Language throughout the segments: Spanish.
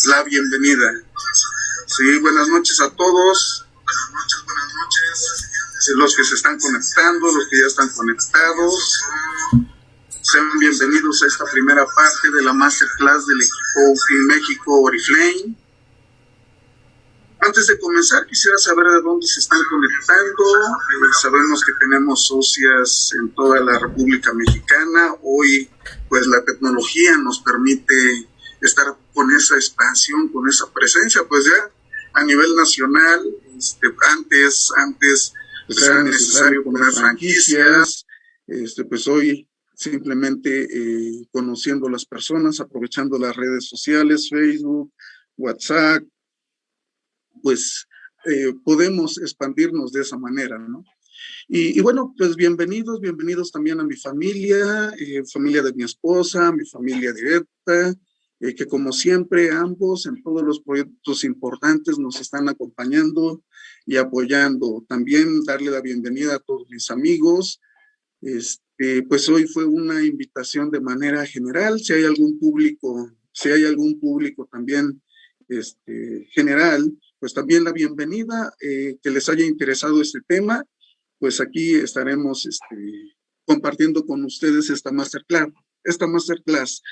la bienvenida. Sí, buenas noches a todos. Buenas noches. Los que se están conectando, los que ya están conectados. Sean bienvenidos a esta primera parte de la masterclass del equipo México Oriflame. Antes de comenzar, quisiera saber de dónde se están conectando. Sabemos que tenemos socias en toda la República Mexicana. Hoy, pues, la tecnología nos permite estar con esa expansión, con esa presencia, pues ya a nivel nacional. Antes pues, era necesario poner franquicias. Pues hoy simplemente conociendo a las personas, aprovechando las redes sociales, Facebook, WhatsApp, pues podemos expandirnos de esa manera, ¿no? Y bueno, pues bienvenidos también a mi familia, familia de mi esposa, mi familia directa, que como siempre ambos en todos los proyectos importantes nos están acompañando y apoyando. También darle la bienvenida a todos mis amigos. Pues hoy fue una invitación de manera general. Si hay algún público también general, pues también la bienvenida, que les haya interesado este tema, pues aquí estaremos compartiendo con ustedes esta masterclass.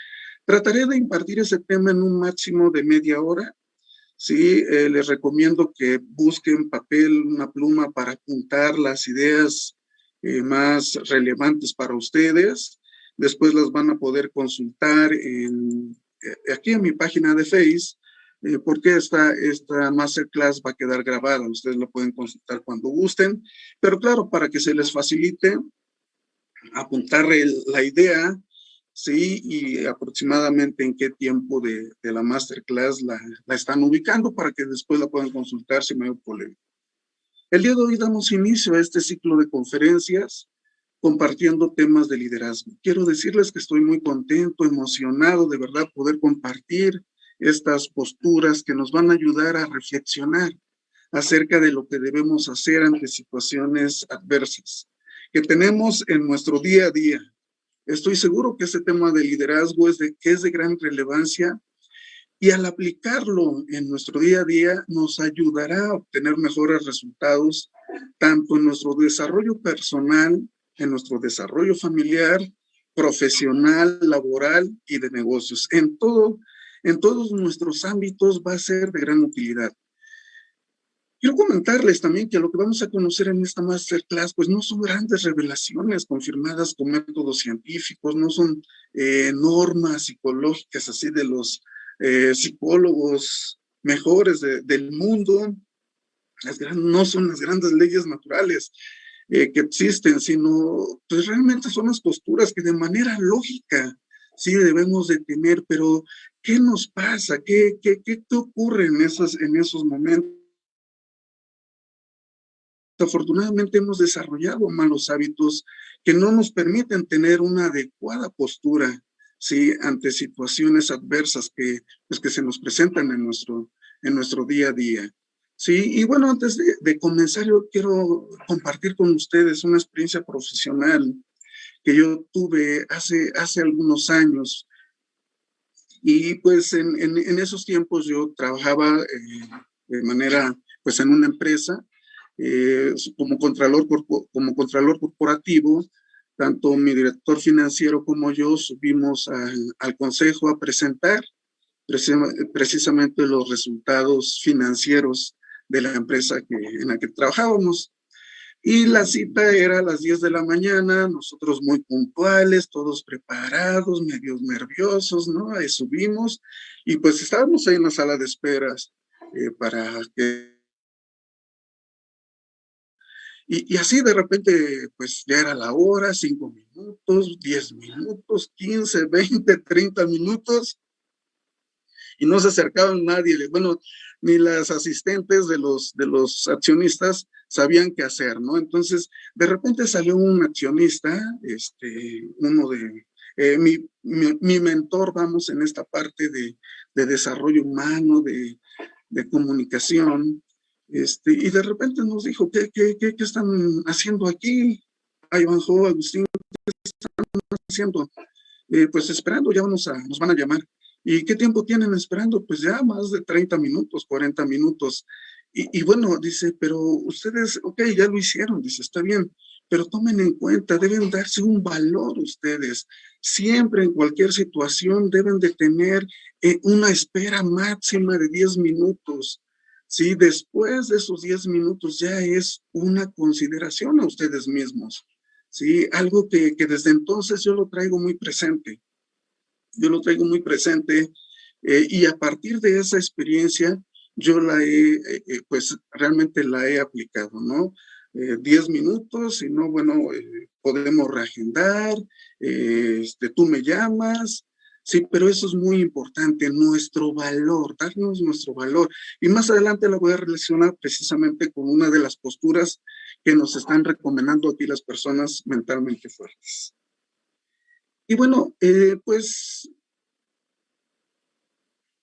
Trataré de impartir ese tema en un máximo de media hora. Sí, les recomiendo que busquen papel, una pluma para apuntar las ideas más relevantes para ustedes. Después las van a poder consultar aquí en mi página de Facebook, porque esta masterclass va a quedar grabada. Ustedes la pueden consultar cuando gusten, pero claro, para que se les facilite apuntar la idea, sí, y aproximadamente en qué tiempo de la masterclass la están ubicando para que después la puedan consultar sin mayor problema. El día de hoy damos inicio a este ciclo de conferencias compartiendo temas de liderazgo. Quiero decirles que estoy muy contento, emocionado de verdad poder compartir estas posturas que nos van a ayudar a reflexionar acerca de lo que debemos hacer ante situaciones adversas que tenemos en nuestro día a día. Estoy seguro que este tema de liderazgo es de gran relevancia y al aplicarlo en nuestro día a día nos ayudará a obtener mejores resultados tanto en nuestro desarrollo personal, en nuestro desarrollo familiar, profesional, laboral y de negocios. En todos nuestros ámbitos va a ser de gran utilidad. Quiero comentarles también que lo que vamos a conocer en esta masterclass, pues no son grandes revelaciones confirmadas con métodos científicos, no son normas psicológicas así de los psicólogos mejores del mundo, no son las grandes leyes naturales que existen, sino pues realmente son las posturas que de manera lógica sí debemos de tener, pero ¿qué nos pasa? ¿Qué ocurre en esos momentos? Afortunadamente hemos desarrollado malos hábitos que no nos permiten tener una adecuada postura, ¿sí?, ante situaciones adversas que se nos presentan en nuestro día a día. Sí, y bueno, antes de comenzar, yo quiero compartir con ustedes una experiencia profesional que yo tuve hace algunos años. Y pues en esos tiempos yo trabajaba de manera, pues en una empresa, como contralor corporativo. Tanto mi director financiero como yo subimos al consejo a presentar precisamente los resultados financieros de la empresa en la que trabajábamos. Y la cita era a las 10 de la mañana, nosotros muy puntuales, todos preparados, medios nerviosos, ¿no? Ahí subimos y pues estábamos ahí en la sala de esperas para que... Y así de repente, pues ya era la hora, 5 minutos, 10 minutos, 15, 20, 30 minutos, y no se acercaba nadie. Bueno, ni las asistentes de los accionistas sabían qué hacer, ¿no? Entonces, de repente salió un accionista, uno de... mi mentor, vamos, en esta parte de desarrollo humano, de comunicación, y de repente nos dijo, ¿qué están haciendo aquí? Ivanhoe, Agustín, ¿qué están haciendo? Pues esperando, ya nos van a llamar. ¿Y qué tiempo tienen esperando? Pues ya más de 30 minutos, 40 minutos. Y bueno, dice, pero ustedes, ok, ya lo hicieron, dice, está bien, pero tomen en cuenta, deben darse un valor ustedes. Siempre en cualquier situación deben de tener una espera máxima de 10 minutos. Sí, después de esos 10 minutos ya es una consideración a ustedes mismos. Sí, algo que desde entonces yo lo traigo muy presente. Yo lo traigo muy presente y a partir de esa experiencia yo pues realmente la he aplicado, ¿no? 10 minutos, si no, bueno, podemos reagendar, tú me llamas, sí, pero eso es muy importante, nuestro valor, darnos nuestro valor. Y más adelante la voy a relacionar precisamente con una de las posturas que nos están recomendando aquí las personas mentalmente fuertes. Y bueno, pues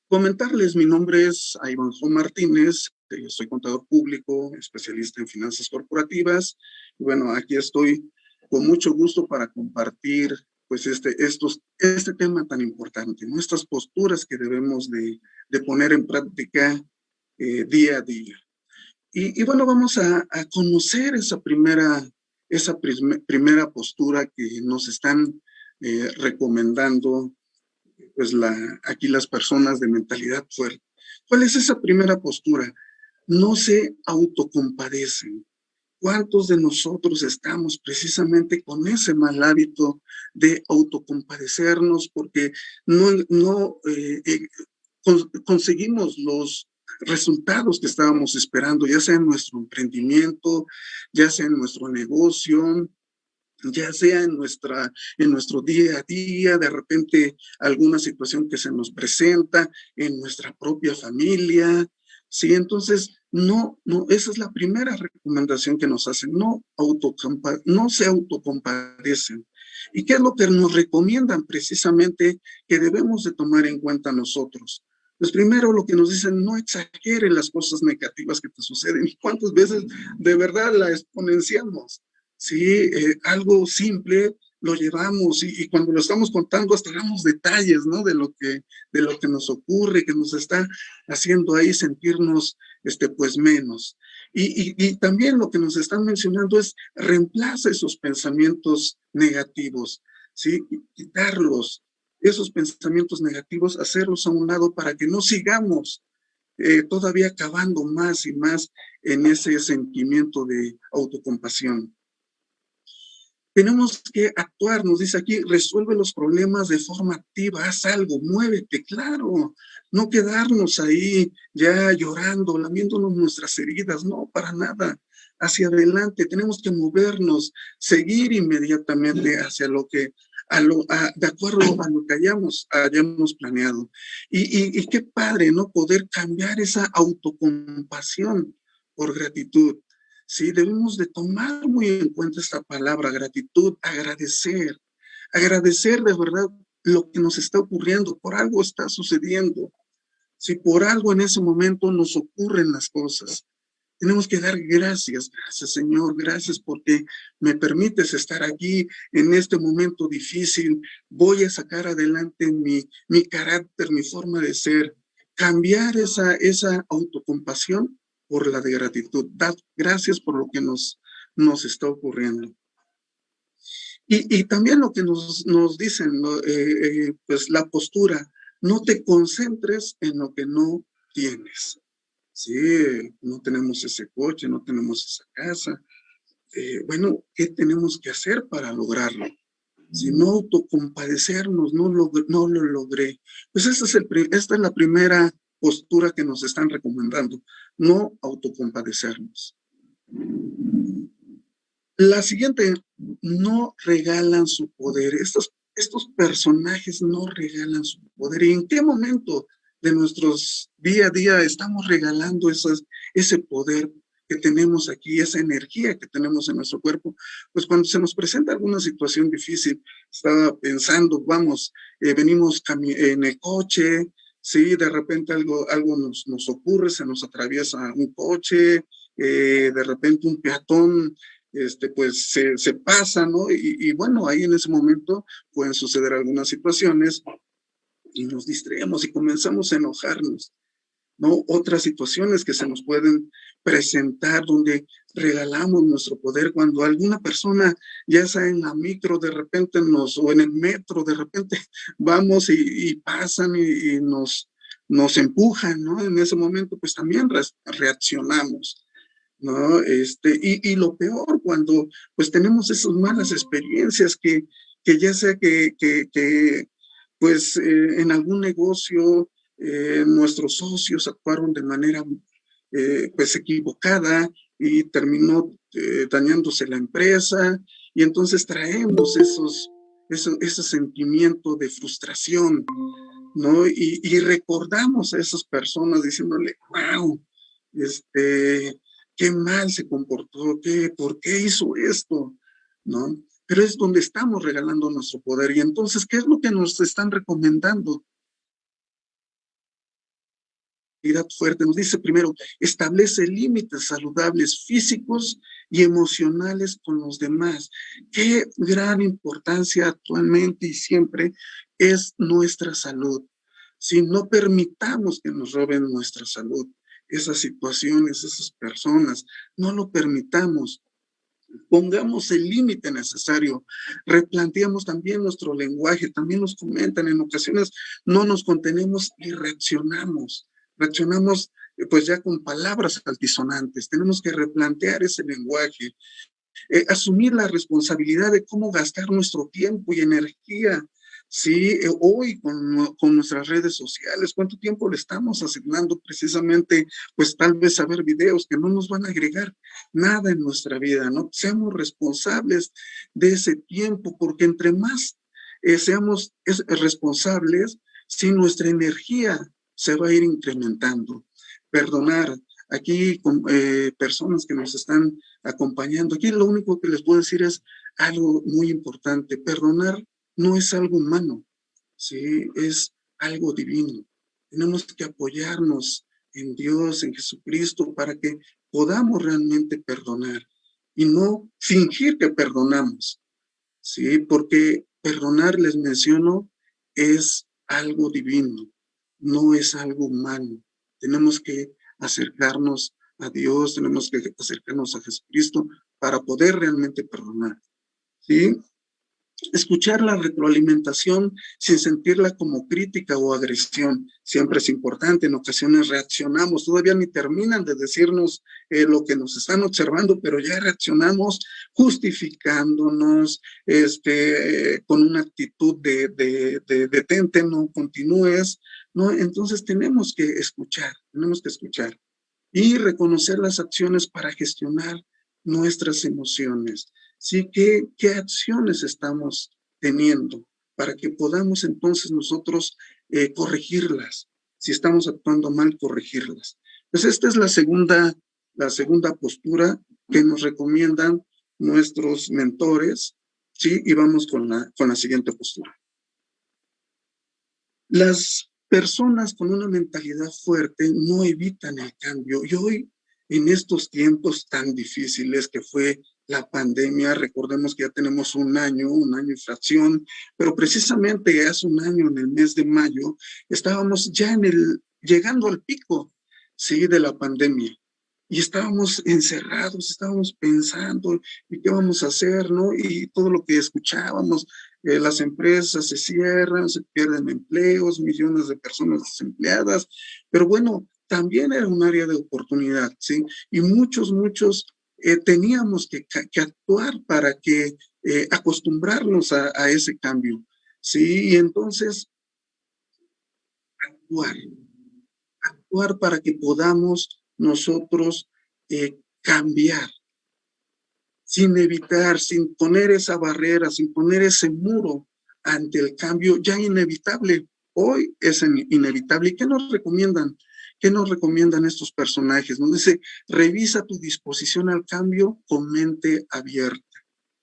comentarles, mi nombre es Ivanjo Martínez, soy contador público, especialista en finanzas corporativas. Y bueno, aquí estoy con mucho gusto para compartir pues este tema tan importante, nuestras posturas que debemos de poner en práctica día a día. Y bueno, vamos a conocer esa primera postura que nos están recomendando pues aquí las personas de mentalidad fuerte. ¿Cuál es esa primera postura? No se autocompadecen. ¿Cuántos de nosotros estamos precisamente con ese mal hábito de autocompadecernos porque no conseguimos los resultados que estábamos esperando, ya sea en nuestro emprendimiento, ya sea en nuestro negocio, ya sea en nuestro día a día, de repente alguna situación que se nos presenta en nuestra propia familia, ¿sí? Entonces, esa es la primera recomendación que nos hacen, no se autocompadecen. ¿Y qué es lo que nos recomiendan precisamente que debemos de tomar en cuenta nosotros? Pues primero lo que nos dicen, no exageren las cosas negativas que te suceden. ¿Y cuántas veces de verdad la exponenciamos? Sí, algo simple lo llevamos y cuando lo estamos contando hasta damos detalles, ¿no? De lo que nos ocurre, que nos está haciendo ahí sentirnos, pues menos. Y también lo que nos están mencionando es reemplaza esos pensamientos negativos, ¿sí? Quitarlos, esos pensamientos negativos, hacerlos a un lado para que no sigamos todavía cavando más y más en ese sentimiento de autocompasión. Tenemos que actuar, nos dice aquí, resuelve los problemas de forma activa, haz algo, muévete, claro, no quedarnos ahí ya llorando, lamiéndonos nuestras heridas, no, para nada, hacia adelante, tenemos que movernos, seguir inmediatamente hacia lo que, de acuerdo a lo que hayamos planeado. Y qué padre, ¿no? Poder cambiar esa autocompasión por gratitud. Sí, debemos de tomar muy en cuenta esta palabra, gratitud, agradecer. Agradecer de verdad lo que nos está ocurriendo, por algo está sucediendo. Si por algo en ese momento nos ocurren las cosas, tenemos que dar gracias, gracias Señor, gracias porque me permites estar aquí en este momento difícil. Voy a sacar adelante mi carácter, mi forma de ser, cambiar esa autocompasión por la de gratitud. Dad gracias por lo que nos está ocurriendo. Y también lo que nos dicen, ¿no? Pues la postura, no te concentres en lo que no tienes. Sí, no tenemos ese coche, no tenemos esa casa. Bueno, ¿qué tenemos que hacer para lograrlo? Si no autocompadecernos, no lo logré. Pues esta es la primera postura que nos están recomendando, no autocompadecernos. La siguiente, no regalan su poder. Estos personajes no regalan su poder. ¿Y en qué momento de nuestros día a día estamos regalando ese poder que tenemos aquí, esa energía que tenemos en nuestro cuerpo? Pues cuando se nos presenta alguna situación difícil, estaba pensando, vamos, venimos en el coche, sí, de repente algo nos ocurre, se nos atraviesa un coche, de repente un peatón pues se pasa, ¿no? Y bueno, ahí en ese momento pueden suceder algunas situaciones y nos distraemos y comenzamos a enojarnos, ¿no? Otras situaciones que se nos pueden presentar donde regalamos nuestro poder cuando alguna persona, ya sea en la micro, de repente o en el metro, de repente vamos y pasan y nos empujan, ¿no? En ese momento, pues también reaccionamos, ¿no? Y lo peor, cuando pues tenemos esas malas experiencias que ya sea que pues en algún negocio nuestros socios actuaron de manera pues equivocada y terminó dañándose la empresa, y entonces traemos ese sentimiento de frustración, ¿no? Y recordamos a esas personas diciéndole, wow, qué mal se comportó, por qué hizo esto, ¿no? Pero es donde estamos regalando nuestro poder. Y entonces, ¿qué es lo que nos están recomendando? Fuerte nos dice primero, establece límites saludables físicos y emocionales con los demás. Qué gran importancia actualmente y siempre es nuestra salud. Si no permitamos que nos roben nuestra salud, esas situaciones, esas personas, no lo permitamos. Pongamos el límite necesario, replanteamos también nuestro lenguaje, también nos comentan, en ocasiones no nos contenemos y reaccionamos pues ya con palabras altisonantes, tenemos que replantear ese lenguaje, asumir la responsabilidad de cómo gastar nuestro tiempo y energía. Sí, hoy con nuestras redes sociales, ¿cuánto tiempo le estamos asignando precisamente, pues tal vez a ver videos que no nos van a agregar nada en nuestra vida, ¿no? Seamos responsables de ese tiempo, porque entre más seamos responsables, si nuestra energía se va a ir incrementando. Perdonar, aquí con personas que nos están acompañando, aquí lo único que les puedo decir es algo muy importante: perdonar no es algo humano, ¿sí? Es algo divino. Tenemos que apoyarnos en Dios, en Jesucristo, para que podamos realmente perdonar y no fingir que perdonamos, ¿sí? Porque perdonar, les menciono, es algo divino, no es algo humano. Tenemos que acercarnos a Dios, tenemos que acercarnos a Jesucristo para poder realmente perdonar, ¿sí? Escuchar la retroalimentación sin sentirla como crítica o agresión siempre es importante. En ocasiones reaccionamos, todavía ni terminan de decirnos lo que nos están observando, pero ya reaccionamos justificándonos, con una actitud de detente, no continúes, ¿no? Entonces tenemos que escuchar y reconocer las acciones para gestionar nuestras emociones. ¿Sí? ¿Qué acciones estamos teniendo para que podamos entonces nosotros corregirlas? Si estamos actuando mal, corregirlas. Pues esta es la segunda postura que nos recomiendan nuestros mentores, ¿sí? Y vamos con la siguiente postura. Las personas con una mentalidad fuerte no evitan el cambio. Y hoy, en estos tiempos tan difíciles que fue la pandemia, recordemos que ya tenemos un año y fracción, pero precisamente hace un año, en el mes de mayo, estábamos ya llegando al pico, ¿sí?, de la pandemia. Y estábamos encerrados, estábamos pensando, ¿y qué vamos a hacer, no? Y todo lo que escuchábamos, las empresas se cierran, se pierden empleos, millones de personas desempleadas, pero bueno, también era un área de oportunidad, ¿sí? Y muchos teníamos que actuar para que acostumbrarnos a ese cambio, ¿sí? Y entonces actuar para que podamos nosotros cambiar, sin evitar, sin poner esa barrera, sin poner ese muro ante el cambio ya inevitable. Hoy es inevitable. ¿Y qué nos recomiendan? ¿Qué nos recomiendan estos personajes? Nos dice, revisa tu disposición al cambio con mente abierta.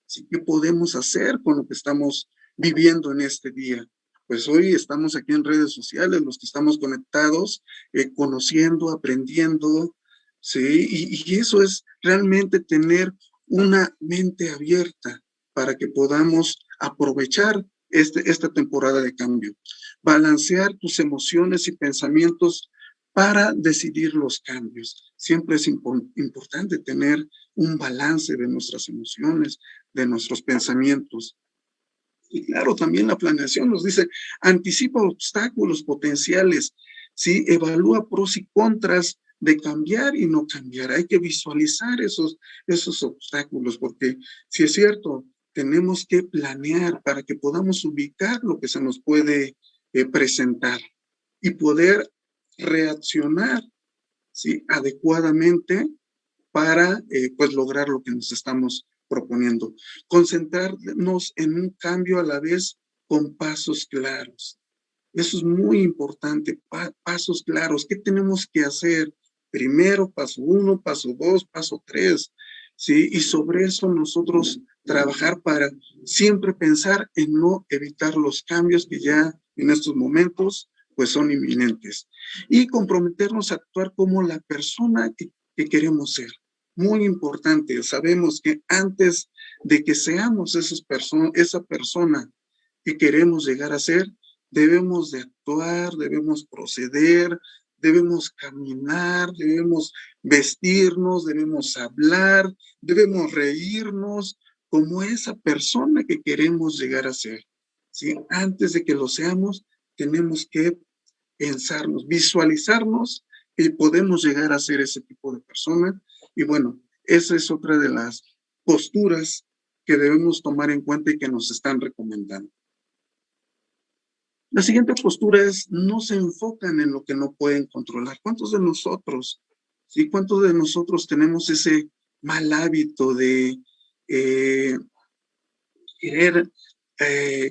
¿Sí? ¿Qué podemos hacer con lo que estamos viviendo en este día? Pues hoy estamos aquí en redes sociales, los que estamos conectados, conociendo, aprendiendo, ¿sí? Y eso es realmente tener una mente abierta para que podamos aprovechar esta temporada de cambio. balancear tus emociones y pensamientos para decidir los cambios. Siempre es importante tener un balance de nuestras emociones, de nuestros pensamientos. Y claro, también la planeación nos dice, anticipa obstáculos potenciales, ¿sí? Evalúa pros y contras de cambiar y no cambiar. Hay que visualizar esos obstáculos, porque si es cierto, tenemos que planear para que podamos ubicar lo que se nos puede presentar y poder reaccionar, ¿sí? Adecuadamente para pues lograr lo que nos estamos proponiendo. Concentrarnos en un cambio a la vez con pasos claros. Eso es muy importante, pasos claros. ¿Qué tenemos que hacer? Primero, paso 1, paso 2, paso 3, ¿sí? Y sobre eso nosotros trabajar para siempre pensar en no evitar los cambios que ya en estos momentos pues son inminentes. Y comprometernos a actuar como la persona que queremos ser. Muy importante, sabemos que antes de que seamos esa persona que queremos llegar a ser, debemos de actuar, debemos proceder, debemos caminar, debemos vestirnos, debemos hablar, debemos reírnos como esa persona que queremos llegar a ser. ¿Sí? Antes de que lo seamos, tenemos que pensarnos, visualizarnos y podemos llegar a ser ese tipo de persona. Y bueno, esa es otra de las posturas que debemos tomar en cuenta y que nos están recomendando. La siguiente postura es, no se enfocan en lo que no pueden controlar. ¿Cuántos de nosotros, sí, cuántos de nosotros tenemos ese mal hábito de querer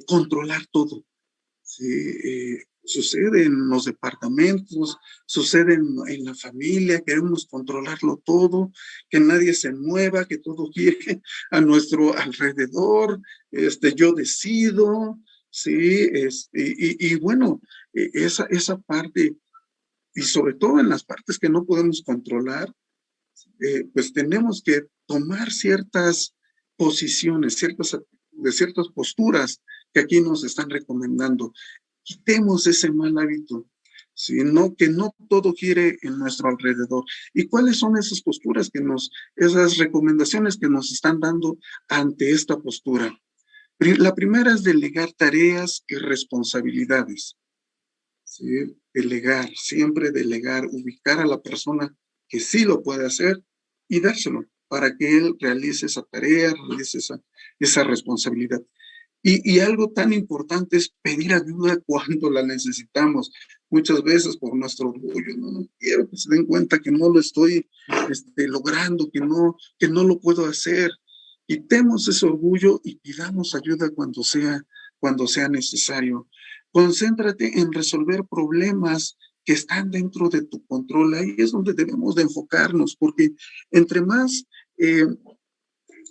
controlar todo? ¿Sí? Sucede en los departamentos, sucede en la familia, queremos controlarlo todo, que nadie se mueva, que todo gire a nuestro alrededor, yo decido, sí, y bueno, esa parte, y sobre todo en las partes que no podemos controlar, pues tenemos que tomar ciertas posiciones, de ciertas posturas que aquí nos están recomendando. Quitemos ese mal hábito, sino que no todo gire en nuestro alrededor. ¿Y cuáles son esas posturas esas recomendaciones que nos están dando ante esta postura? La primera es delegar tareas y responsabilidades. ¿Sí? Delegar, siempre delegar, ubicar a la persona que sí lo puede hacer y dárselo para que él realice esa tarea, realice esa responsabilidad. Y algo tan importante es pedir ayuda cuando la necesitamos. Muchas veces por nuestro orgullo, no quiero que se den cuenta que no lo estoy logrando, que no lo puedo hacer. Quitemos ese orgullo y pidamos ayuda cuando sea necesario. Concéntrate en resolver problemas que están dentro de tu control. Ahí es donde debemos de enfocarnos, porque entre más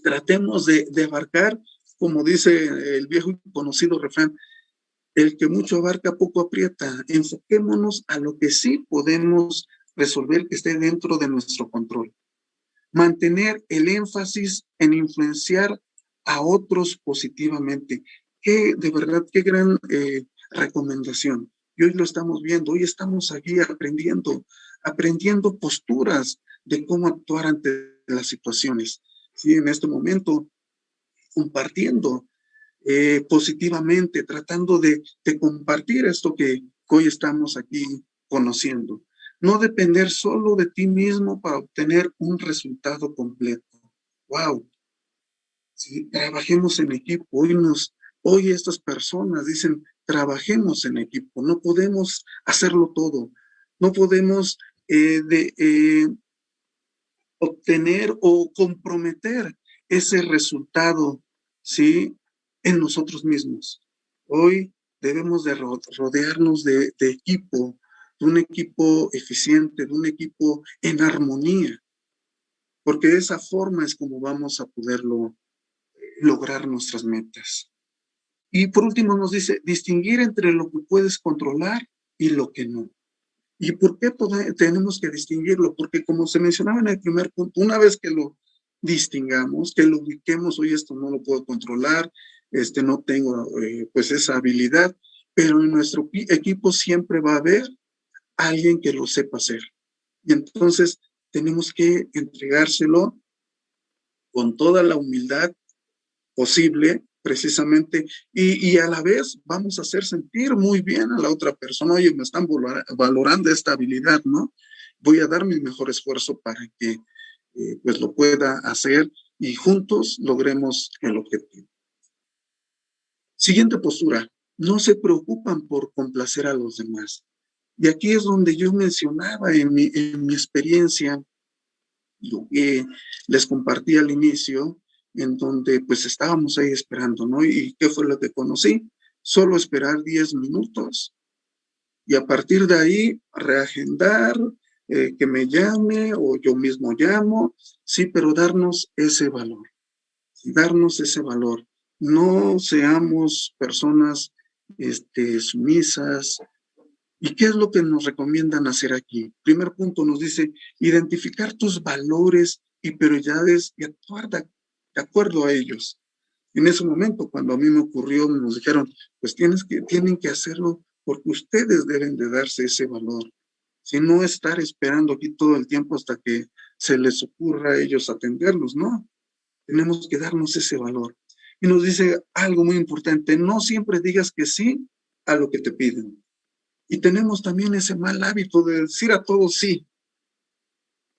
tratemos de abarcar, como dice el viejo y conocido refrán, el que mucho abarca poco aprieta. Enfoquémonos a lo que sí podemos resolver que esté dentro de nuestro control. Mantener el énfasis en influenciar a otros positivamente. De verdad, qué gran recomendación. Y hoy lo estamos viendo, hoy estamos aquí aprendiendo posturas de cómo actuar ante las situaciones. Sí, en este momento, compartiendo positivamente, tratando de compartir esto que hoy estamos aquí conociendo. No depender solo de ti mismo para obtener un resultado completo. ¡Wow! Sí, trabajemos en equipo. Hoy estas personas dicen, trabajemos en equipo. No podemos hacerlo todo. No podemos obtener o comprometer ese resultado, ¿sí? En nosotros mismos. Hoy debemos de rodearnos de equipo, de un equipo eficiente, de un equipo en armonía, porque de esa forma es como vamos a poderlo lograr nuestras metas. Y por último nos dice, distinguir entre lo que puedes controlar y lo que no. ¿Y por qué tenemos que distinguirlo? Porque como se mencionaba en el primer punto, una vez que lo distingamos, que lo ubiquemos, oye, esto no lo puedo controlar, no tengo pues esa habilidad, pero en nuestro equipo siempre va a haber alguien que lo sepa hacer. Y entonces tenemos que entregárselo con toda la humildad posible, precisamente, y a la vez vamos a hacer sentir muy bien a la otra persona. Oye, me están valorando esta habilidad, ¿no? Voy a dar mi mejor esfuerzo para que pues lo pueda hacer y juntos logremos el objetivo. Siguiente postura, no se preocupan por complacer a los demás. Y aquí es donde yo mencionaba en mi experiencia, lo que les compartí al inicio, en donde pues estábamos ahí esperando, ¿no? ¿Y qué fue lo que conocí? Solo esperar 10 minutos y a partir de ahí reagendar, que me llame o yo mismo llamo, sí, pero darnos ese valor. No seamos personas sumisas. ¿Y qué es lo que nos recomiendan hacer aquí? Primer punto nos dice, identificar tus valores y prioridades y actuar de acuerdo a ellos. En ese momento, cuando a mí me ocurrió, nos dijeron, pues tienen que hacerlo porque ustedes deben de darse ese valor. Si no estar esperando aquí todo el tiempo hasta que se les ocurra a ellos atenderlos, no. Tenemos que darnos ese valor. Y nos dice algo muy importante, no siempre digas que sí a lo que te piden. Y tenemos también ese mal hábito de decir a todos sí,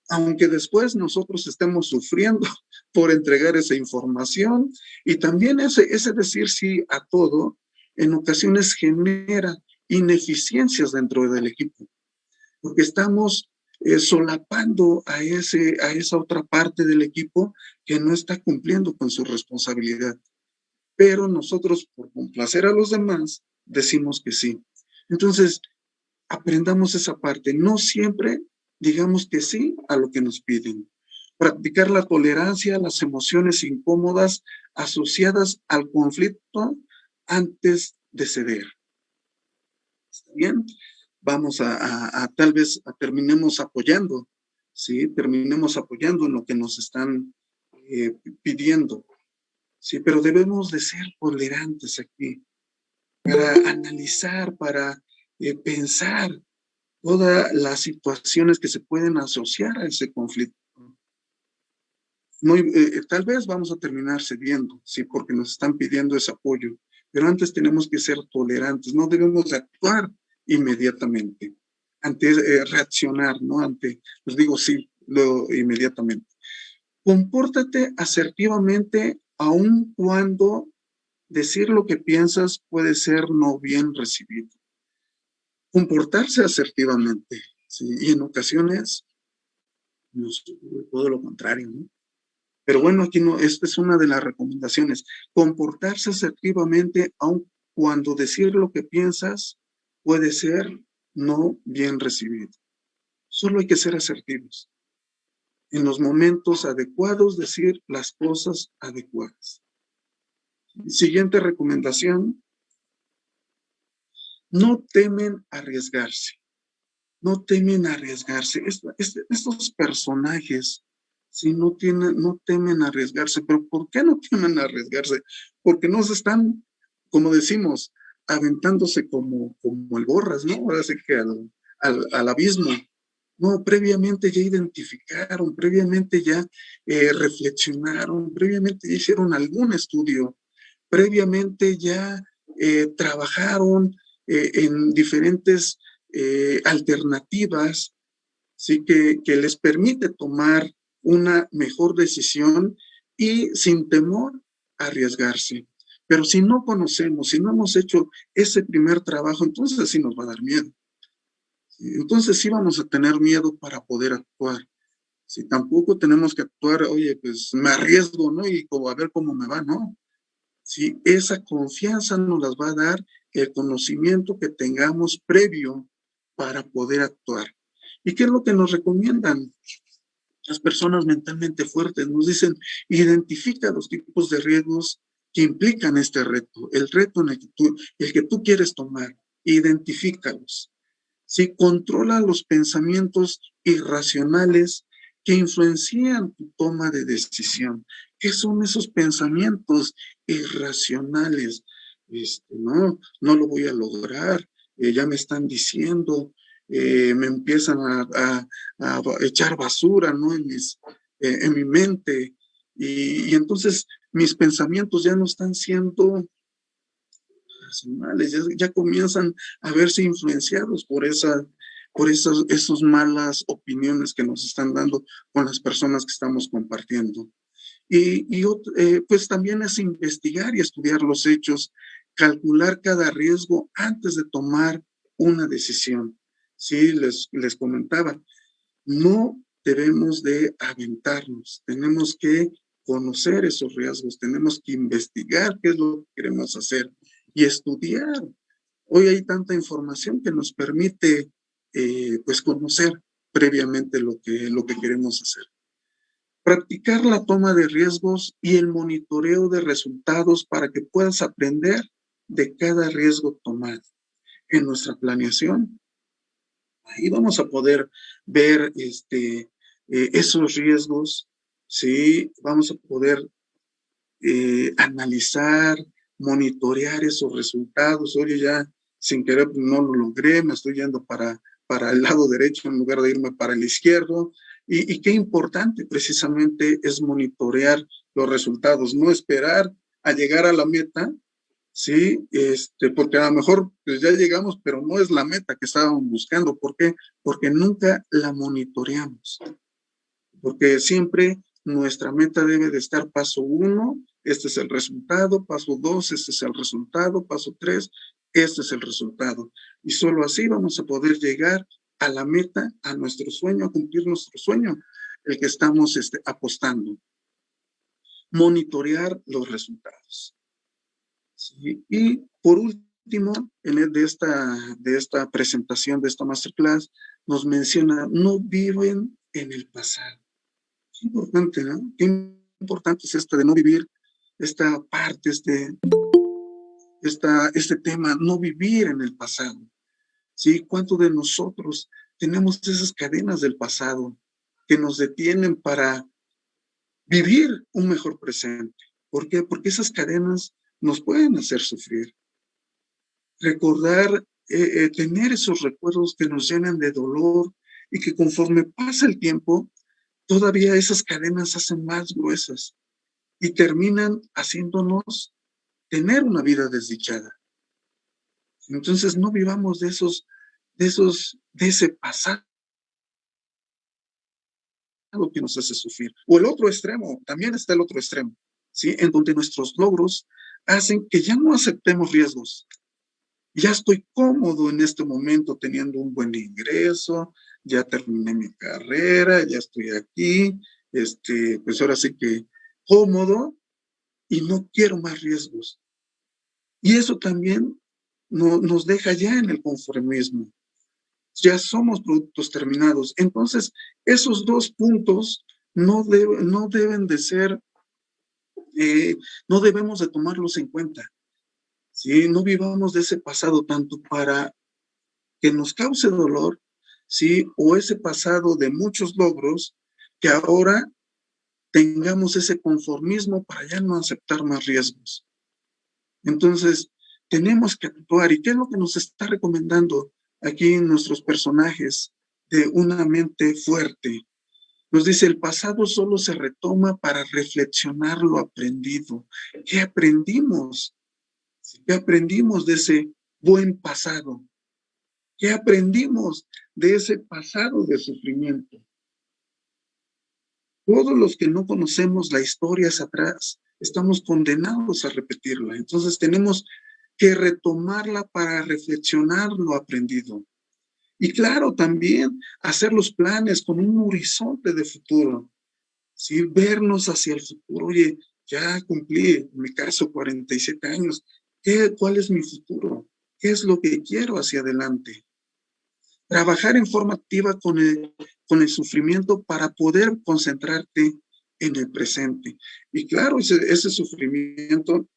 aunque después nosotros estemos sufriendo por entregar esa información. Y también ese decir sí a todo, en ocasiones genera ineficiencias dentro del equipo, porque estamos solapando a esa otra parte del equipo que no está cumpliendo con su responsabilidad. Pero nosotros, por complacer a los demás, decimos que sí. Entonces, aprendamos esa parte. No siempre digamos que sí a lo que nos piden. Practicar la tolerancia a las emociones incómodas asociadas al conflicto antes de ceder. ¿Está bien? Vamos a tal vez terminemos apoyando, ¿sí? Terminemos apoyando en lo que nos están pidiendo, ¿sí? Pero debemos de ser tolerantes aquí, para analizar, para pensar todas las situaciones que se pueden asociar a ese conflicto. Tal vez vamos a terminar cediendo, ¿sí? Porque nos están pidiendo ese apoyo, pero antes tenemos que ser tolerantes, no debemos de actuar inmediatamente, reaccionar, ¿no? Les digo sí, inmediatamente. Compórtate asertivamente aun cuando decir lo que piensas puede ser no bien recibido. Comportarse asertivamente, ¿sí? Y en ocasiones todo lo contrario, ¿no? Pero bueno, aquí no, esta es una de las recomendaciones. Comportarse asertivamente, aun cuando decir lo que piensas puede ser no bien recibido. Solo hay que ser asertivos. En los momentos adecuados, decir las cosas adecuadas. Siguiente recomendación. No temen arriesgarse. No temen arriesgarse. Estos personajes, si no temen arriesgarse, pero ¿por qué no temen arriesgarse? Porque no se están, como decimos, aventándose como el borras, ¿no? Ahora sí que al abismo. No, previamente ya identificaron, previamente ya reflexionaron, previamente ya hicieron algún estudio, previamente ya trabajaron en diferentes alternativas, ¿sí? Que les permite tomar una mejor decisión y sin temor arriesgarse. Pero si no conocemos, si no hemos hecho ese primer trabajo, entonces sí nos va a dar miedo. Entonces sí vamos a tener miedo para poder actuar. Si tampoco tenemos que actuar, oye, pues me arriesgo, ¿no? Y como a ver cómo me va, ¿no? Si esa confianza nos las va a dar el conocimiento que tengamos previo para poder actuar. ¿Y qué es lo que nos recomiendan? Las personas mentalmente fuertes nos dicen, identifica los tipos de riesgos que implican este reto, el reto en el que tú quieres tomar, identifícalos. Si controla los pensamientos irracionales que influencian tu toma de decisión. ¿Qué son esos pensamientos irracionales? no lo voy a lograr, ya me están diciendo, me empiezan a echar basura, ¿no? En mi mente, y entonces mis pensamientos ya no están siendo racionales, ya comienzan a verse influenciados por esas malas opiniones que nos están dando con las personas que estamos compartiendo. Pues también es investigar y estudiar los hechos, calcular cada riesgo antes de tomar una decisión. Sí, les comentaba, no debemos de aventarnos, tenemos que conocer esos riesgos, tenemos que investigar qué es lo que queremos hacer y estudiar. Hoy hay tanta información que nos permite pues conocer previamente lo que queremos hacer. Practicar la toma de riesgos y el monitoreo de resultados para que puedas aprender de cada riesgo tomado. En nuestra planeación, ahí vamos a poder ver esos riesgos, ¿sí? Vamos a poder analizar, monitorear esos resultados. Oye, ya sin querer no lo logré, me estoy yendo para el lado derecho en lugar de irme para el izquierdo. Y qué importante precisamente es monitorear los resultados, no esperar a llegar a la meta, ¿sí? Porque a lo mejor pues ya llegamos, pero no es la meta que estábamos buscando. ¿Por qué? Porque nunca la monitoreamos. Porque siempre nuestra meta debe de estar paso 1, este es el resultado, paso 2, este es el resultado, paso 3, este es el resultado. Y solo así vamos a poder llegar a la meta, a nuestro sueño, a cumplir nuestro sueño, el que estamos apostando. Monitorear los resultados. ¿Sí? Y por último, de esta presentación, de esta masterclass, nos menciona, no viven en el pasado. Qué importante, ¿no? Qué importante es esto de no vivir esta parte, este tema, no vivir en el pasado. ¿Sí? ¿Cuántos de nosotros tenemos esas cadenas del pasado que nos detienen para vivir un mejor presente? ¿Por qué? Porque esas cadenas nos pueden hacer sufrir. Recordar, tener esos recuerdos que nos llenan de dolor y que conforme pasa el tiempo, todavía esas cadenas se hacen más gruesas y terminan haciéndonos tener una vida desdichada. Entonces no vivamos de ese pasado que nos hace sufrir. O el otro extremo, también está el otro extremo, ¿sí? En donde nuestros logros hacen que ya no aceptemos riesgos. Ya estoy cómodo en este momento teniendo un buen ingreso, ya terminé mi carrera, ya estoy aquí, pues ahora sí que cómodo y no quiero más riesgos. Y eso también nos deja ya en el conformismo. Ya somos productos terminados. Entonces, esos dos puntos no deben de ser, no debemos de tomarlos en cuenta. ¿Sí? No vivamos de ese pasado tanto para que nos cause dolor, ¿sí? O ese pasado de muchos logros, que ahora tengamos ese conformismo para ya no aceptar más riesgos. Entonces, tenemos que actuar. ¿Y qué es lo que nos está recomendando aquí nuestros personajes de una mente fuerte? Nos dice, el pasado solo se retoma para reflexionar lo aprendido. ¿Qué aprendimos? ¿Qué aprendimos de ese buen pasado? ¿Qué aprendimos de ese pasado de sufrimiento? Todos los que no conocemos la historia hacia atrás, estamos condenados a repetirla. Entonces tenemos que retomarla para reflexionar lo aprendido. Y claro, también hacer los planes con un horizonte de futuro. ¿Sí? Vernos hacia el futuro. Oye, ya cumplí, en mi caso, 47 años. ¿Cuál es mi futuro? ¿Qué es lo que quiero hacia adelante? Trabajar en forma activa con el sufrimiento para poder concentrarte en el presente. Y claro, ese sufrimiento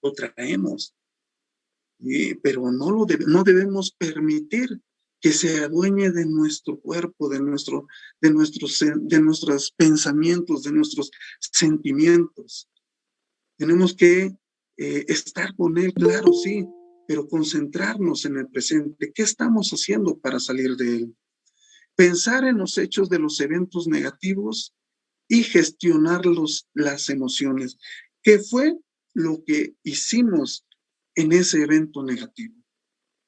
lo traemos, pero no debemos permitir que se adueñe de nuestro cuerpo, de nuestros pensamientos, de nuestros sentimientos. Tenemos que estar con él, claro, sí, pero concentrarnos en el presente. ¿Qué estamos haciendo para salir de él? Pensar en los hechos de los eventos negativos y gestionar las emociones. ¿Qué fue lo que hicimos en ese evento negativo?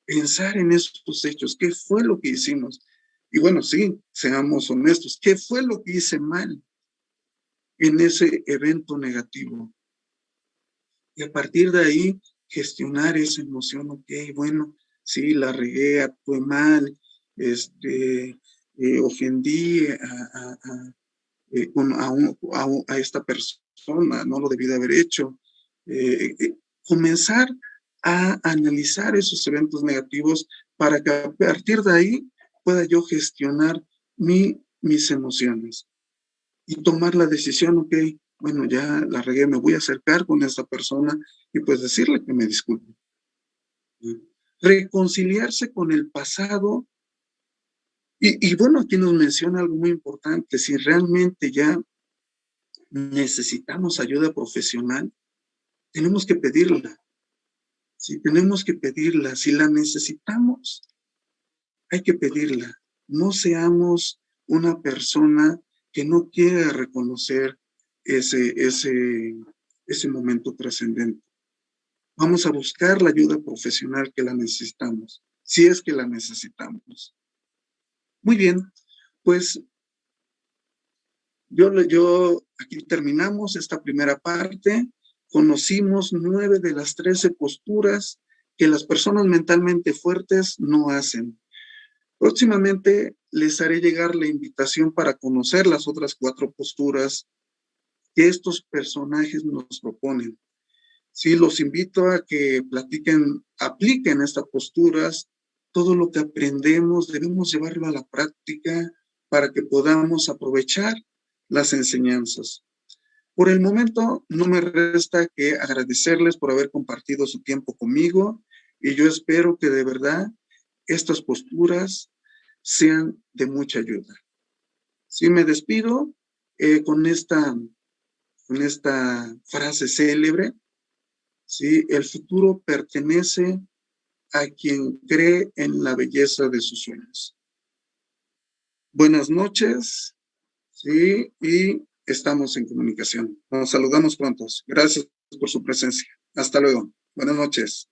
Pensar en esos hechos. ¿Qué fue lo que hicimos? Y bueno, sí, seamos honestos. ¿Qué fue lo que hice mal en ese evento negativo? Y a partir de ahí, gestionar esa emoción. Ok, bueno, sí, la regué, actué mal, ofendí a esta persona, no lo debí de haber hecho. Comenzar a analizar esos eventos negativos para que a partir de ahí pueda yo gestionar mis emociones y tomar la decisión, ok, bueno, ya la regué, me voy a acercar con esta persona y pues decirle que me disculpe. Reconciliarse con el pasado. Y bueno, aquí nos menciona algo muy importante, si realmente ya necesitamos ayuda profesional, tenemos que pedirla. Si tenemos que pedirla, si la necesitamos, hay que pedirla. No seamos una persona que no quiere reconocer ese momento trascendente. Vamos a buscar la ayuda profesional que la necesitamos, si es que la necesitamos. Muy bien, pues yo aquí terminamos esta primera parte. Conocimos 9 de las 13 posturas que las personas mentalmente fuertes no hacen. Próximamente les haré llegar la invitación para conocer las otras 4 posturas que estos personajes nos proponen. Sí, los invito a que apliquen estas posturas. Todo lo que aprendemos debemos llevarlo a la práctica para que podamos aprovechar las enseñanzas. Por el momento, no me resta que agradecerles por haber compartido su tiempo conmigo y yo espero que de verdad estas posturas sean de mucha ayuda. Sí, me despido con esta frase célebre. Sí, el futuro pertenece a quien cree en la belleza de sus sueños. Buenas noches, sí, y estamos en comunicación. Nos saludamos pronto. Gracias por su presencia. Hasta luego. Buenas noches.